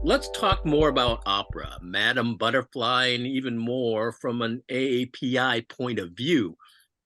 Let's talk more about opera, Madame Butterfly, and even more from an AAPI point of view.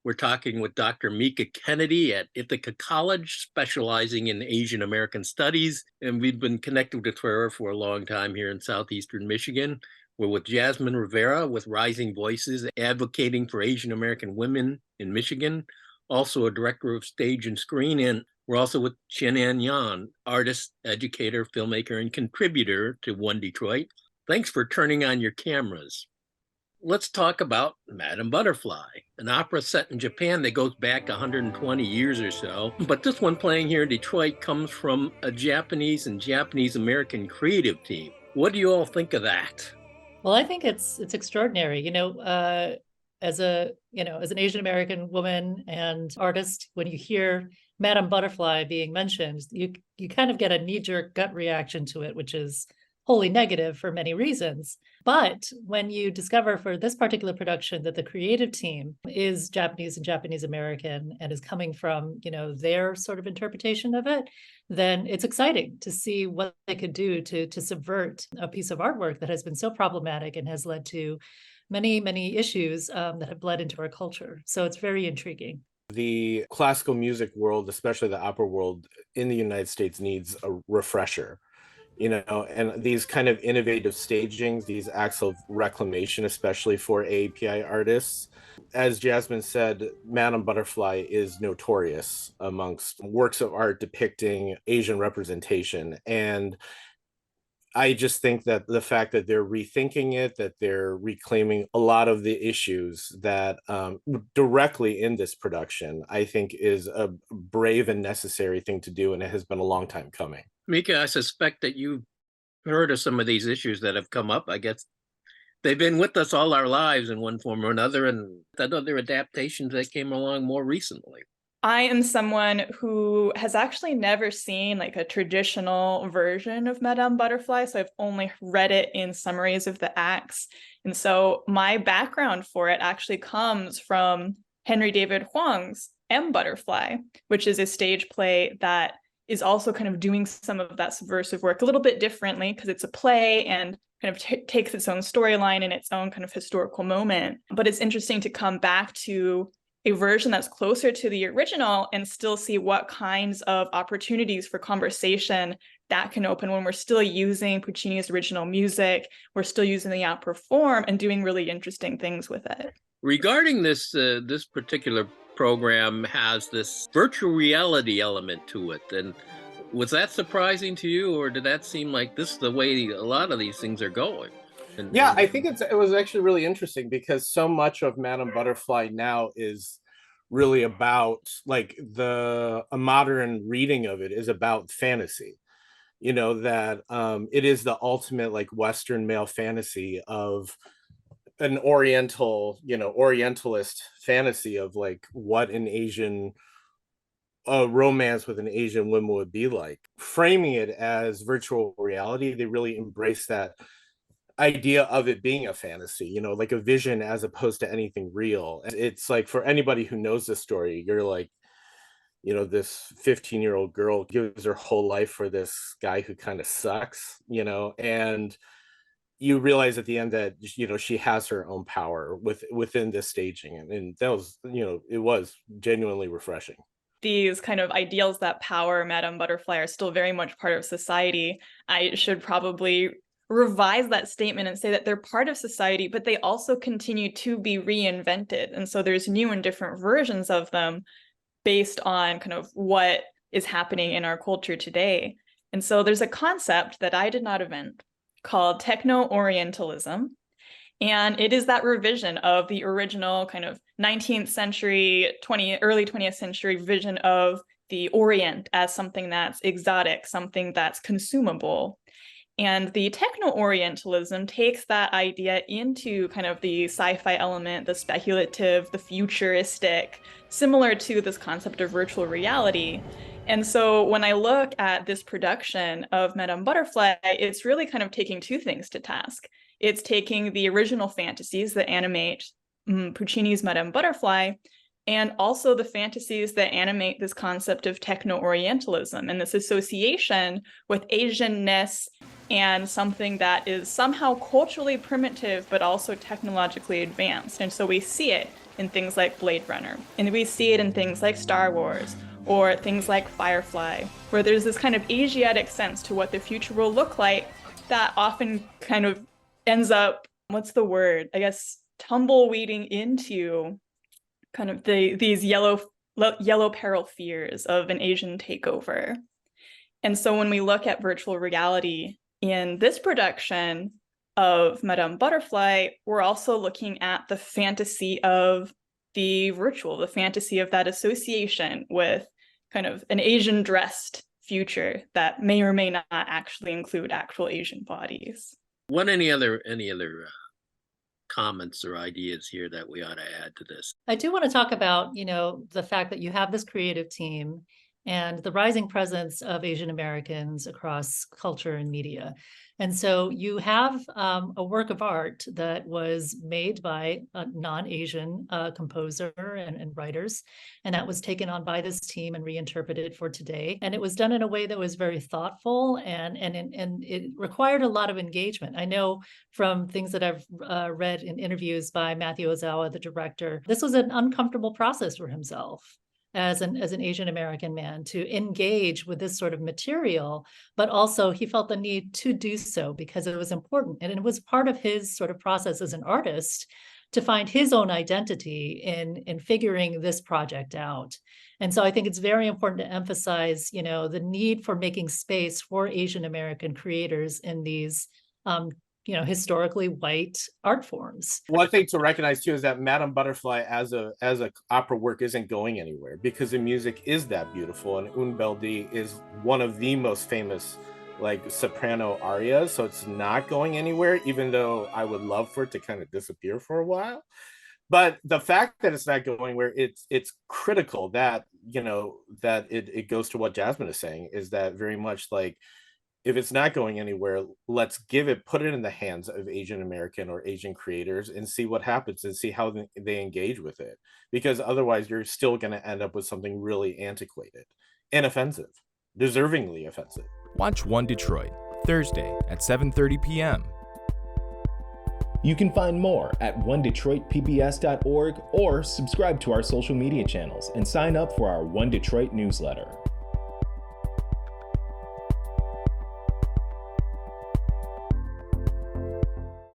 We're talking with Dr. Mika Kennedy at Ithaca College, specializing in Asian American studies, and we've been connected with her for a long time here in southeastern Michigan. We're with Jasmine Rivera with Rising Voices, advocating for Asian American women in Michigan, also a director of stage and screen, and we're also with Chen Yan, artist, educator, filmmaker, and contributor to One Detroit. Thanks for turning on your cameras. Let's talk about Madame Butterfly, an opera set in Japan that goes back 120 years or so. But this one playing here in Detroit comes from a Japanese and Japanese American creative team. What do you all think of that? Well, I think it's extraordinary. As an Asian American woman and artist, when you hear Madame Butterfly being mentioned, you kind of get a knee-jerk gut reaction to it, which is wholly negative for many reasons. But when you discover for this particular production that the creative team is Japanese and Japanese American and is coming from, their sort of interpretation of it, then it's exciting to see what they could do to subvert a piece of artwork that has been so problematic and has led to many, many issues that have bled into our culture. So it's very intriguing. The classical music world, especially the opera world in the United States, needs a refresher. And these kind of innovative stagings, these acts of reclamation, especially for AAPI artists. As Jasmine said, Madame Butterfly is notorious amongst works of art depicting Asian representation. And I just think that the fact that they're rethinking it, that they're reclaiming a lot of the issues that directly in this production, I think is a brave and necessary thing to do. And it has been a long time coming. Mika, I suspect that you've heard of some of these issues that have come up. I guess they've been with us all our lives in one form or another, and that other adaptations that came along more recently. I am someone who has actually never seen like a traditional version of Madame Butterfly, so I've only read it in summaries of the acts. And so my background for it actually comes from Henry David Huang's M. Butterfly, which is a stage play that is also kind of doing some of that subversive work a little bit differently because it's a play and kind of takes its own storyline and its own kind of historical moment. But it's interesting to come back to a version that's closer to the original and still see what kinds of opportunities for conversation that can open when we're still using Puccini's original music, we're still using the opera form and doing really interesting things with it. Regarding this particular program has this virtual reality element to it, and was that surprising to you, or did that seem like this is the way a lot of these things are going? Yeah, I think it was actually really interesting because so much of Madame Butterfly now is really about like a modern reading of it is about fantasy, that it is the ultimate like Western male fantasy of an Orientalist fantasy of like what an Asian romance with an Asian woman would be like. Framing it as virtual reality, they really embrace that idea of it being a fantasy, like a vision as opposed to anything real. It's like for anybody who knows this story, you're like, this 15-year-old girl gives her whole life for this guy who kind of sucks, and you realize at the end that, she has her own power within this staging. And that was, it was genuinely refreshing. These kind of ideals that power Madame Butterfly are still very much part of society. I should probably revise that statement and say that they're part of society, but they also continue to be reinvented. And so there's new and different versions of them based on kind of what is happening in our culture today. And so there's a concept that I did not invent called techno-Orientalism. And it is that revision of the original kind of 19th century, early 20th century vision of the Orient as something that's exotic, something that's consumable. And the techno-Orientalism takes that idea into kind of the sci-fi element, the speculative, the futuristic, similar to this concept of virtual reality. And so when I look at this production of Madame Butterfly, it's really kind of taking two things to task. It's taking the original fantasies that animate Puccini's Madame Butterfly and also the fantasies that animate this concept of techno-Orientalism and this association with Asianness and something that is somehow culturally primitive, but also technologically advanced. And so we see it in things like Blade Runner, and we see it in things like Star Wars, or things like Firefly, where there's this kind of Asiatic sense to what the future will look like that often kind of ends up, what's the word? I guess tumbleweeding into kind of these yellow peril fears of an Asian takeover. And so when we look at virtual reality in this production of Madame Butterfly, we're also looking at the fantasy of the virtual, the fantasy of that association with kind of an Asian dressed future that may or may not actually include actual Asian bodies. Any other comments or ideas here that we ought to add to this? I do want to talk about, the fact that you have this creative team and the rising presence of Asian Americans across culture and media. And so you have a work of art that was made by a non-Asian composer and writers, and that was taken on by this team and reinterpreted for today. And it was done in a way that was very thoughtful, and it required a lot of engagement. I know from things that I've read in interviews by Matthew Ozawa, the director, this was an uncomfortable process for himself as an Asian American man to engage with this sort of material, but also he felt the need to do so because it was important. And it was part of his sort of process as an artist to find his own identity in figuring this project out. And so I think it's very important to emphasize, the need for making space for Asian American creators in these historically white art forms. One thing to recognize too is that Madame Butterfly as a opera work isn't going anywhere because the music is that beautiful, and Un Bel Dì is one of the most famous soprano arias, so it's not going anywhere, even though I would love for it to kind of disappear for a while. But the fact that it's not going where it's critical that that it goes to what Jasmine is saying, is that very much if it's not going anywhere, let's put it in the hands of Asian American or Asian creators and see what happens and see how they engage with it. Because otherwise you're still going to end up with something really antiquated and offensive, deservingly offensive. Watch One Detroit, Thursday at 7:30 p.m. You can find more at onedetroitpbs.org or subscribe to our social media channels and sign up for our One Detroit newsletter.